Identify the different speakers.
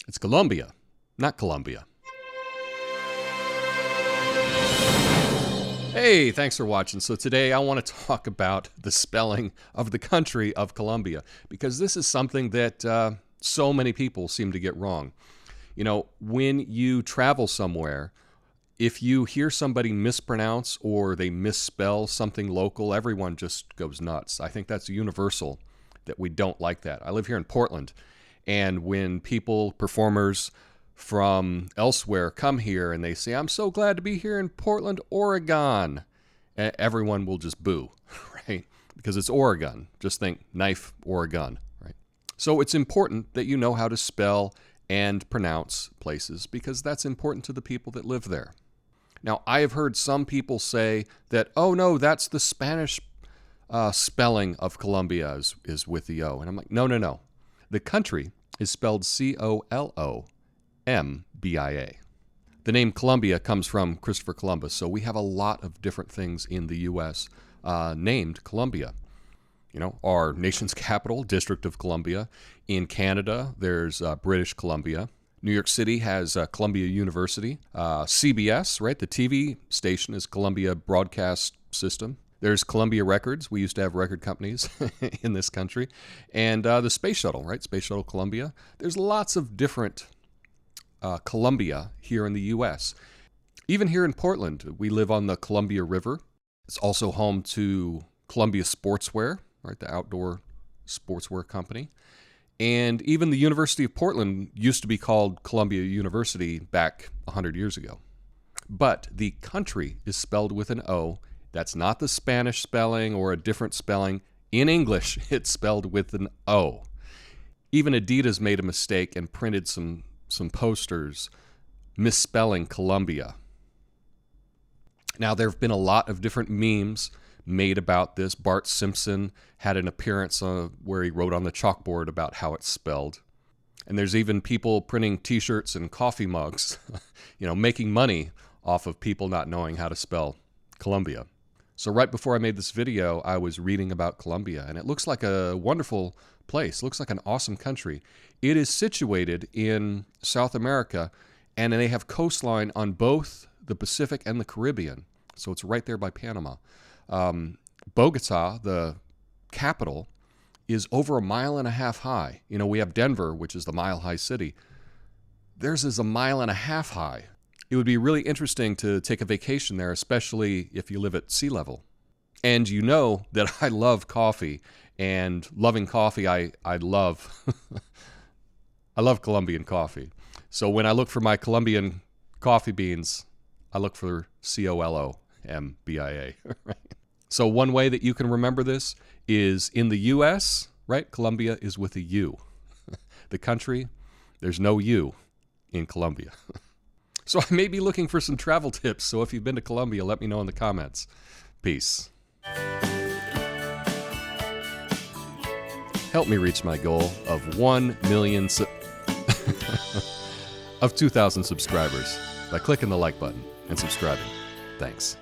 Speaker 1: It's Colombia, not Columbia. Hey, thanks for watching. So today I want to talk about the spelling of the country of Colombia, because this is something that so many people seem to get wrong. You know, when you travel somewhere, if you hear somebody mispronounce or they misspell something local, everyone just goes nuts. I think that's universal, that we don't like that. I live here in Portland, and when people, performers from elsewhere come here and they say, "I'm so glad to be here in Portland, Oregon," everyone will just boo, right? Because it's Oregon. Just think knife or a gun, right? So it's important that you know how to spell and pronounce places, because that's important to the people that live there. Now, I have heard some people say that, oh no, that's the Spanish spelling of Colombia is with the O. And I'm like, no. The country is spelled Colombia. The name Columbia comes from Christopher Columbus, so we have a lot of different things in the U.S. Named Columbia. You know, our nation's capital, District of Columbia. In Canada, there's British Columbia. New York City has Columbia University. CBS, right, the TV station is Columbia Broadcast System. There's Columbia Records. We used to have record companies in this country. And the Space Shuttle, right, Space Shuttle Columbia. There's lots of different Columbia here in the U.S. Even here in Portland, we live on the Columbia River. It's also home to Columbia Sportswear, right, the outdoor sportswear company. And even the University of Portland used to be called Columbia University back 100 years ago. But the country is spelled with an O. That's not the Spanish spelling or a different spelling. In English, it's spelled with an O. Even Adidas made a mistake and printed some posters misspelling Columbia. Now, there have been a lot of different memes made about this. Bart Simpson had an appearance where he wrote on the chalkboard about how it's spelled. And there's even people printing t-shirts and coffee mugs, making money off of people not knowing how to spell Columbia. So right before I made this video, I was reading about Colombia, and it looks like a wonderful place. It looks like an awesome country. It is situated in South America, and they have coastline on both the Pacific and the Caribbean. So it's right there by Panama. Bogota, the capital, is over 1.5 miles high. You know, we have Denver, which is the mile-high city. Theirs is 1.5 miles high. It would be really interesting to take a vacation there, especially if you live at sea level. And you know that I love coffee, and loving coffee, I love I love Colombian coffee. So when I look for my Colombian coffee beans, I look for Colombia. Right? So one way that you can remember this is in the U.S., right? Colombia is with a U. The country, there's no U in Colombia. So I may be looking for some travel tips. So if you've been to Colombia, let me know in the comments. Peace. Help me reach my goal of 1 million of 2,000 subscribers by clicking the like button and subscribing. Thanks.